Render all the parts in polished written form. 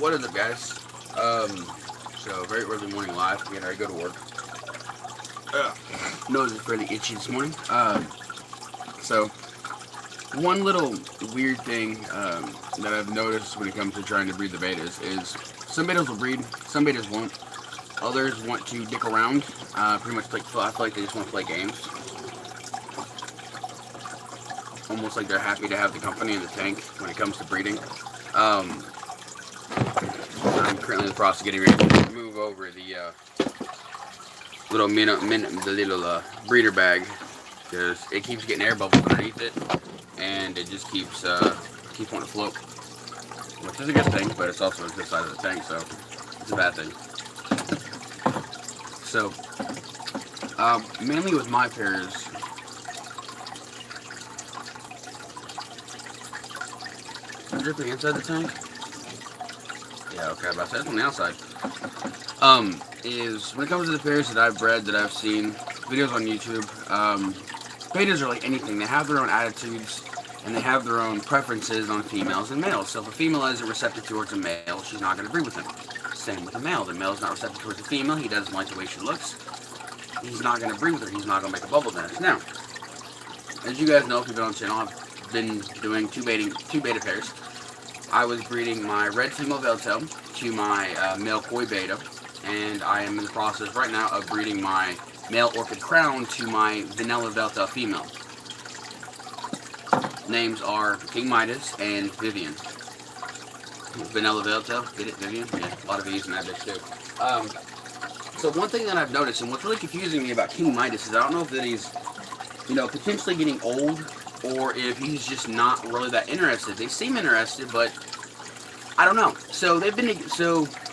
What is up, guys? So very early morning live. Getting ready to go to work. Nose is fairly itchy this morning. So one little weird thing that I've noticed when it comes to trying to breed the betas is some betas will breed, some betas won't. Others want to dick around. Pretty much like I feel like they just want to play games. Almost like they're happy to have the company in the tank when it comes to breeding. I'm currently in the process of getting ready to move over the little breeder bag because it keeps getting air bubbles underneath it, and it just keeps wanting to float, which is a good thing, but it's also a good size of the tank, so it's a bad thing. So mainly with my pairs. Dripping inside the tank? Yeah, okay, about to say, that's on the outside. Is when it comes to the pairs that I've bred, that I've seen, videos on YouTube, betas are like anything. They have their own attitudes, and they have their own preferences on females and males. So if a female isn't receptive towards a male, she's not going to breed with him. Same with a male. The male's not receptive towards a female, he doesn't like the way she looks, he's not going to breed with her, he's not going to make a bubble nest. Now, as you guys know, if you've been on the channel, I've been doing two beta pairs. I was breeding my red female veiltail to my male koi beta, and I am in the process right now of breeding my male orchid crown to my vanilla veiltail female. Names are King Midas and Vivian. Vanilla veiltail, get it, Vivian? Yeah, a lot of V's in that bitch too. So one thing that I've noticed, and what's really confusing me about King Midas is I don't know if that he's, potentially getting old, or if he's just not really that interested. They seem interested, but I don't know. So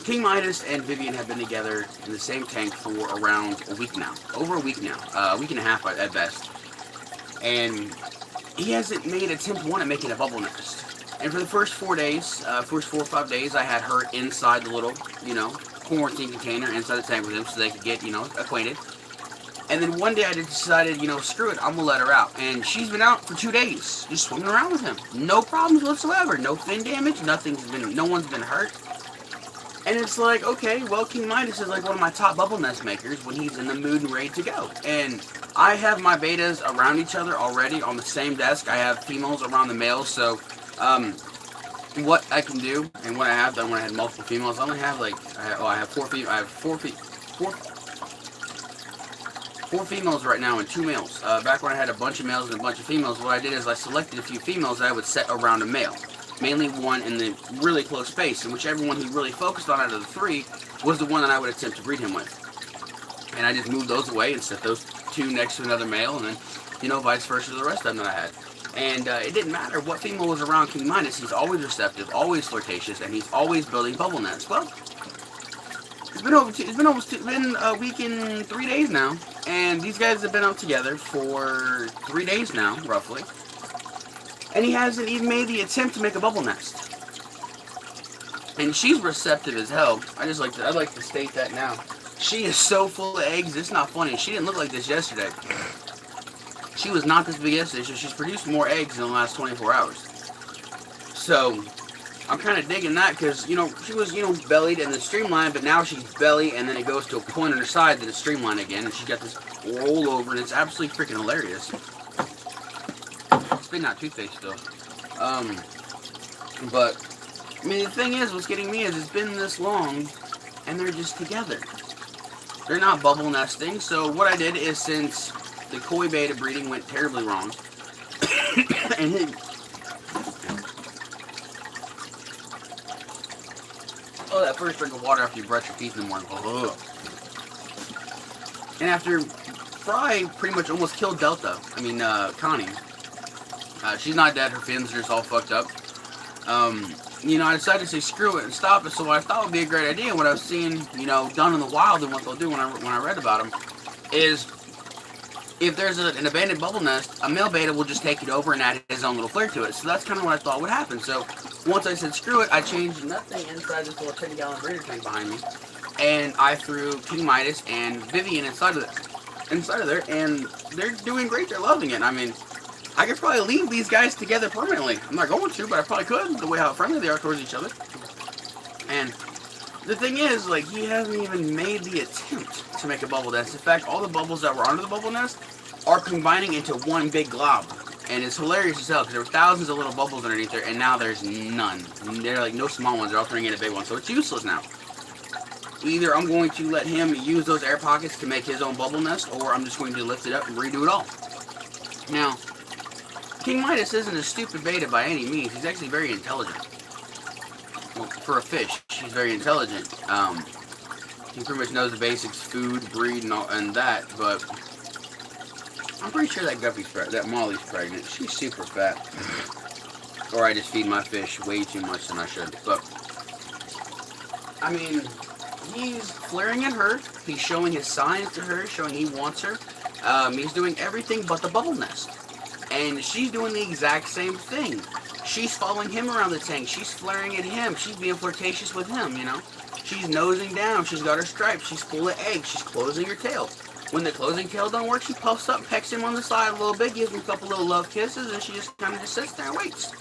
King Midas and Vivian have been together in the same tank for around a week now. Over a week now. A week and a half at best. And he hasn't made attempt one at making a bubble nest. And for the first 4 days, first 4 or 5 days, I had her inside the little, quarantine container inside the tank with him so they could get, acquainted. And then one day I decided, screw it, I'm going to let her out. And she's been out for 2 days, just swimming around with him. No problems whatsoever. No fin damage. No one's been hurt. And it's like, okay, well, King Midas is like one of my top bubble nest makers when he's in the mood and ready to go. And I have my betas around each other already on the same desk. I have females around the males. So what I can do, and what I have done when I had multiple females, I only have four females right now and 2 males. Back when I had a bunch of males and a bunch of females, what I did is I selected a few females that I would set around a male. Mainly one in the really close space, and whichever one he really focused on out of the 3 was the one that I would attempt to breed him with. And I just moved those away and set those 2 next to another male, and then, vice versa to the rest of them that I had. And it didn't matter what female was around King Midas, he's always receptive, always flirtatious, and he's always building bubble nests. Well, it's been a week and 3 days now, and these guys have been out together for 3 days now, roughly, and he hasn't even made the attempt to make a bubble nest. And she's receptive as hell. I'd like to state that now. She is so full of eggs, it's not funny. She didn't look like this yesterday. She was not this big yesterday, so she's produced more eggs in the last 24 hours. So I'm kind of digging that because, she was, bellied and then streamlined, but now she's belly and then it goes to a point on her side that is streamlined again, and she's got this roll over, and it's absolutely freaking hilarious. Spitting out toothpaste still. But, the thing is, what's getting me is it's been this long, and they're just together. They're not bubble nesting, so what I did is, since the koi beta breeding went terribly wrong, and that first drink of water after you brush your teeth in the morning. Ugh. And after Fry pretty much almost killed Connie. She's not dead, her fins are just all fucked up. I decided to say screw it and stop it, so what I thought would be a great idea, what I was seeing, done in the wild and what they'll do when I read about them, is if there's an abandoned bubble nest, a male beta will just take it over and add his own little flair to it. So that's kind of what I thought would happen. So once I said screw it, I changed nothing inside this little 10-gallon breeder tank behind me, and I threw King Midas and Vivian inside of there, and they're doing great. They're loving it. I could probably leave these guys together permanently. I'm not going to, but I probably could, the way how friendly they are towards each other. And the thing is, like, he hasn't even made the attempt to make a bubble nest. In fact, all the bubbles that were under the bubble nest are combining into one big glob. And it's hilarious as hell because there were thousands of little bubbles underneath there, and now there's none. They're like no small ones, they're all turning into big ones. So it's useless now. Either I'm going to let him use those air pockets to make his own bubble nest, or I'm just going to lift it up and redo it all. Now, King Midas isn't a stupid beta by any means. He's actually very intelligent. Well, for a fish, he's very intelligent. He pretty much knows the basics, food, breed, and that, but I'm pretty sure that Molly's pregnant. She's super fat. Or I just feed my fish way too much than I should. But, I mean, he's flaring at her. He's showing his signs to her, showing he wants her. He's doing everything but the bubble nest. And she's doing the exact same thing. She's following him around the tank. She's flaring at him. She's being flirtatious with him, you know. She's nosing down. She's got her stripes. She's full of eggs. She's closing her tail. When the closing tail don't work, she puffs up, pecks him on the side a little bit, gives him a couple little love kisses, and she just kind of just sits there and waits.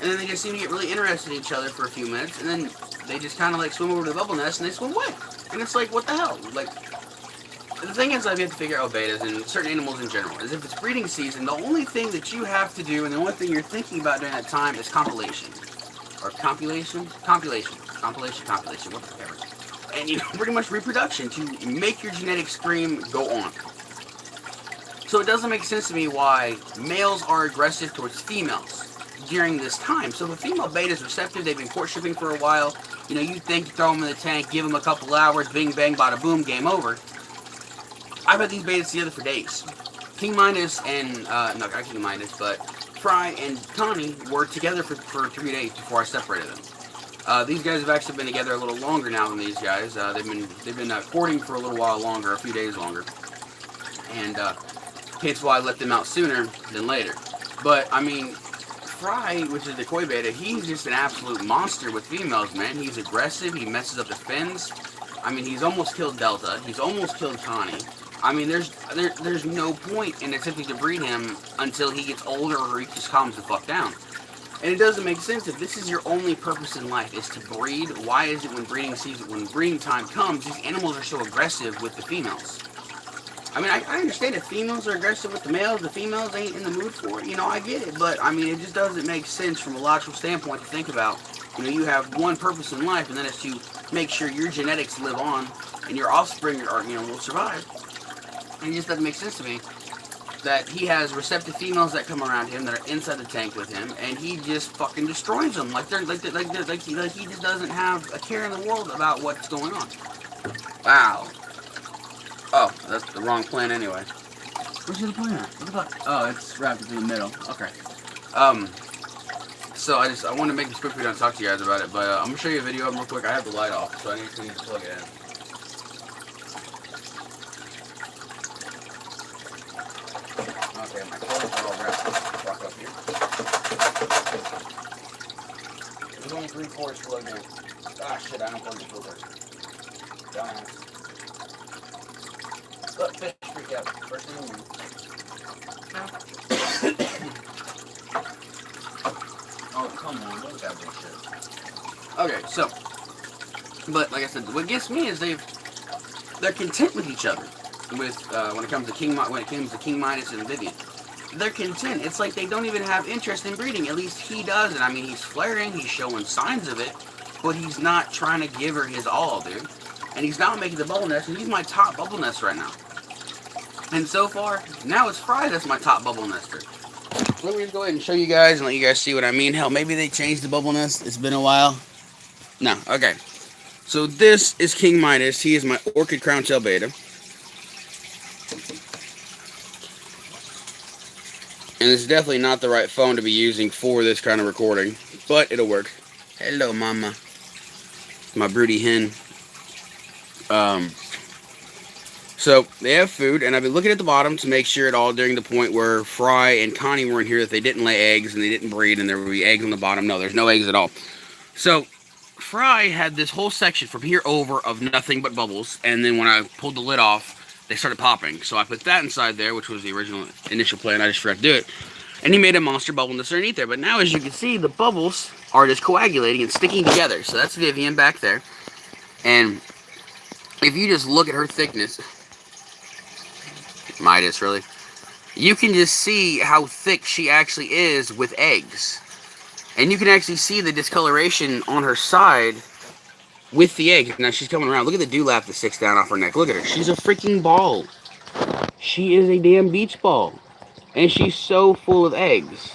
And then they just seem to get really interested in each other for a few minutes, and then they just kind of like swim over to the bubble nest and they swim away. And it's like, what the hell? Like, the thing is, I've yet to figure out betas and certain animals in general is if it's breeding season, the only thing that you have to do and the only thing you're thinking about during that time is compilation. Or compilation, whatever. And, you know, pretty much reproduction to make your genetic stream go on. So it doesn't make sense to me why males are aggressive towards females during this time. So if a female beta is receptive, they've been courtshipping for a while, you know, you think you throw them in the tank, give them a couple hours, bing bang, bada boom, game over. I've had these betas together for days. King Midas and, no, not King Midas, but Fry and Connie were together for 3 days before I separated them. These guys have actually been together a little longer now than these guys. They've been courting for a little while longer, a few days longer. And hence why I let them out sooner than later. But, I mean, Fry, which is the koi beta, he's just an absolute monster with females, man. He's aggressive, he messes up the fins. I mean, he's almost killed Delta, he's almost killed Connie. I mean, there's no point in attempting to breed him until he gets older or he just calms the fuck down. And it doesn't make sense. If this is your only purpose in life is to breed, why is it when breeding time comes, these animals are so aggressive with the females? I mean, I understand if females are aggressive with the females ain't in the mood for it. You know, I get it. But, I mean, it just doesn't make sense from a logical standpoint to think about. You know, you have one purpose in life, and that is to make sure your genetics live on and your offspring will survive. And it just doesn't make sense to me that he has receptive females that come around him that are inside the tank with him, and he just fucking destroys them like he just doesn't have a care in the world about what's going on. Wow. Oh, that's the wrong plant anyway. Where's the plant? What the fuck? Oh, it's wrapped in the middle. Okay. So I wanted to make this quick video and talk to you guys about it, but I'm gonna show you a video of them real quick. I have the light off, so I need to plug it in. Okay, my clothes are all wrapped fuck up here. There's only 3/4 plugged in. Ah, shit, I unplugged the filter. Dumbass. Look, fish freak out. First thing in the morning. Oh, come on, look at that bullshit. Okay, so, but like I said, what gets me is they're content with each other. With when it comes to King Midas and Vivian, they're content. It's like they don't even have interest in breeding. At least he does, and I mean he's flaring, he's showing signs of it, but he's not trying to give her his all, dude. And he's not making the bubble nest, and he's my top bubble nest right now. And so far, now it's Fry that's my top bubble nester. So let me just go ahead and show you guys and let you guys see what I mean. Hell, maybe they changed the bubble nest. It's been a while. No, okay. So this is King Midas. He is my orchid crown tail beta. And it's definitely not the right phone to be using for this kind of recording, but it'll work. Hello, mama. My broody hen. So they have food, and I've been looking at the bottom to make sure at all during the point where Fry and Connie weren't here that they didn't lay eggs and they didn't breed and there would be eggs on the bottom. No, there's no eggs at all. So Fry had this whole section from here over of nothing but bubbles, and then when I pulled the lid off, they started popping. So I put that inside there, which was the initial plan. I just forgot to do it. And he made a monster bubble nest underneath there. But now, as you can see, the bubbles are just coagulating and sticking together. So that's Vivian back there. And if you just look at her thickness, Midas, really, you can just see how thick she actually is with eggs. And you can actually see the discoloration on her side with the eggs. Now she's coming around. Look at the dewlap that sticks down off her neck. Look at her. She's a freaking ball. She is a damn beach ball. And she's so full of eggs.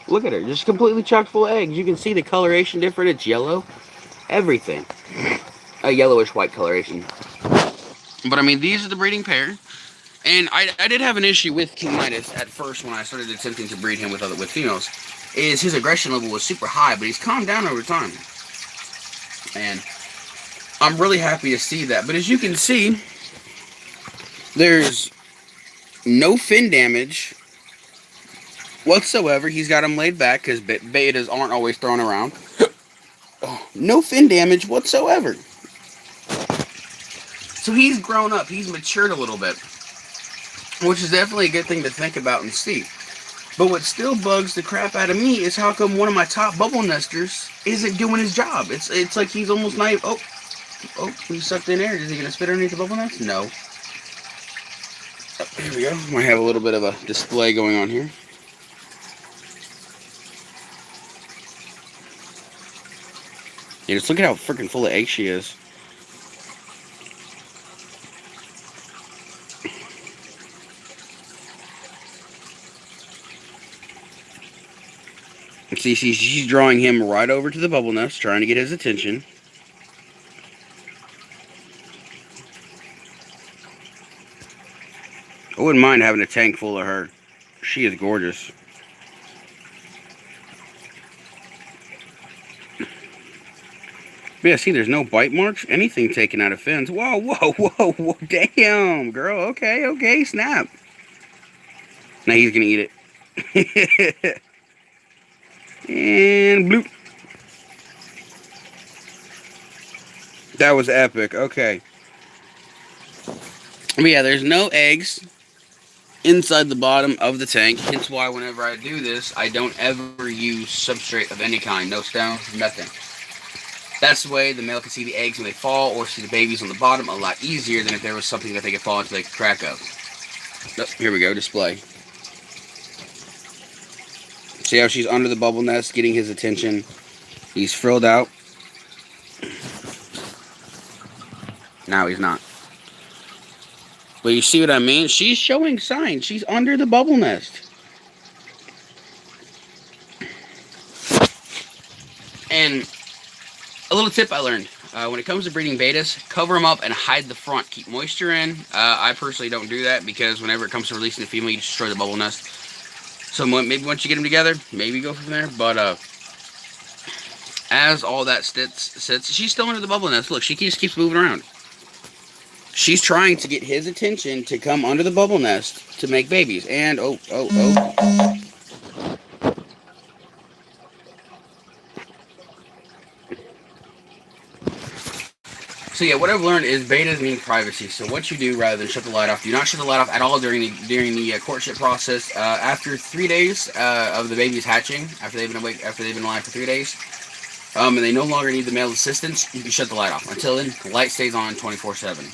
Look at her. Just completely chock full of eggs. You can see the coloration different. It's yellow. Everything. A yellowish white coloration. But I mean, these are the breeding pair. And I did have an issue with King Midas at first when I started attempting to breed him with females. Is his aggression level was super high, but he's calmed down over time. And I'm really happy to see that. But as you can see, there's no fin damage whatsoever. He's got him laid back because betas aren't always thrown around. No fin damage whatsoever. So he's grown up. He's matured a little bit, which is definitely a good thing to think about and see. But what still bugs the crap out of me is how come one of my top bubble nesters isn't doing his job. It's like he's almost not even... Oh, he sucked in air. Is he going to spit underneath the bubble nest? No. Oh, here we go. Might have a little bit of a display going on here. Yeah, just look at how freaking full of eggs she is. See, she's drawing him right over to the bubble nest, trying to get his attention. I wouldn't mind having a tank full of her. She is gorgeous. But yeah, see, there's no bite marks, anything taken out of fins. Whoa, whoa, whoa, whoa, damn, girl. Okay, snap. Now he's gonna eat it. And bloop. That was epic. Okay. But yeah, there's no eggs inside the bottom of the tank. Hence why whenever I do this, I don't ever use substrate of any kind. No stones, nothing. That's the way the male can see the eggs when they fall or see the babies on the bottom a lot easier than if there was something that they could fall into they could crack up. Oh, here we go, display. See how she's under the bubble nest, getting his attention. He's frilled out. Now he's not. But you see what I mean? She's showing signs. She's under the bubble nest. And a little tip I learned. When it comes to breeding betas, cover them up and hide the front. Keep moisture in. I personally don't do that because whenever it comes to releasing the female, you destroy the bubble nest. So maybe once you get them together, maybe go from there. But as all that sits, she's still under the bubble nest. Look, she just keeps moving around. She's trying to get his attention to come under the bubble nest to make babies. And, oh. So yeah, what I've learned is betas need privacy. So what you do, rather than shut the light off, do not shut the light off at all during the courtship process. After 3 days of the baby's hatching, after they've been alive for 3 days, and they no longer need the male assistance, you can shut the light off. Until then, the light stays on 24/7.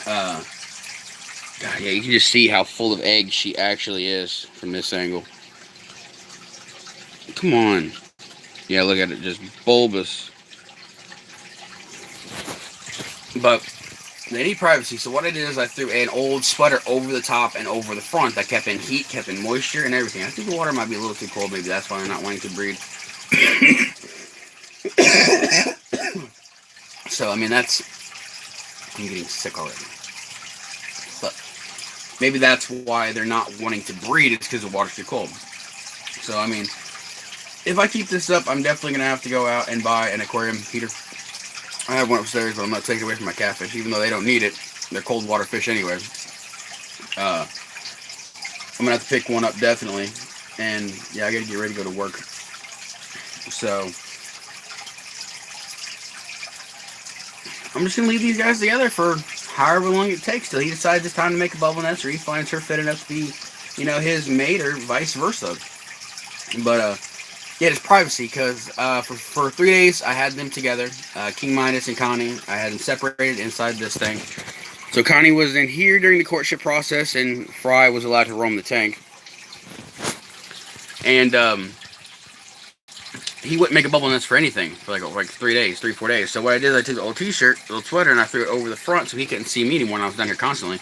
God, yeah, you can just see how full of eggs she actually is from this angle. Come on. Yeah, look at it, just bulbous. But they need privacy, so what I did is I threw an old sweater over the top and over the front that kept in heat, kept in moisture, and everything. I think the water might be a little too cold, maybe that's why I'm not wanting to breed. So, I mean, I'm getting sick already. But maybe that's why they're not wanting to breed, it's because the water's too cold. So, I mean, if I keep this up, I'm definitely going to have to go out and buy an aquarium heater. I have one upstairs, but I'm not taking it away from my catfish, even though they don't need it. They're cold water fish anyway. I'm going to have to pick one up, definitely. And, yeah, I got to get ready to go to work. So, I'm just going to leave these guys together for however long it takes till he decides it's time to make a bubble nest or he finds her fit enough to be, his mate or vice versa. But, Yeah, it's privacy, because for 3 days I had them together, King Midas and Connie. I had them separated inside this thing. So Connie was in here during the courtship process, and Fry was allowed to roam the tank. And he wouldn't make a bubble nest for anything for like 3 days, 4 days. So what I did is I took the old t-shirt, the old sweater, and I threw it over the front so he couldn't see me anymore, and I was down here constantly.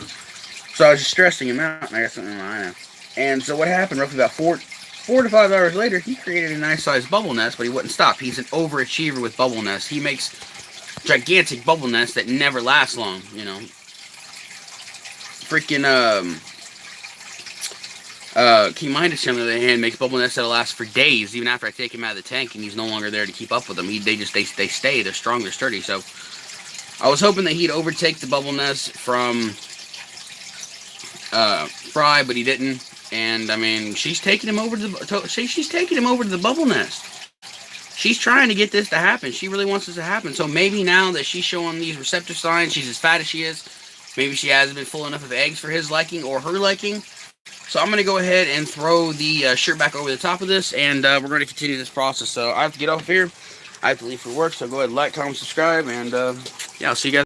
So I was just stressing him out, and I got something in my eye. And so what happened, roughly about 4 to 5 hours later, he created a nice sized bubble nest, but he wouldn't stop. He's an overachiever with bubble nests. He makes gigantic bubble nests that never last long, you know. Freaking King Midas, on the other hand, makes bubble nests that'll last for days, even after I take him out of the tank and he's no longer there to keep up with them. They stay. They're strong. They're sturdy. So I was hoping that he'd overtake the bubble nest from Fry, but he didn't. And I mean, she's taking him over to the bubble nest. She's trying to get this to happen. She really wants this to happen. So maybe now that she's showing these receptor signs, she's as fat as she is, maybe she hasn't been full enough of eggs for his liking or her liking. So I'm going to go ahead and throw the shirt back over the top of this, and we're going to continue this process. So I have to get off here. I have to leave for work, so go ahead and like, comment, subscribe, and yeah, I'll see you guys.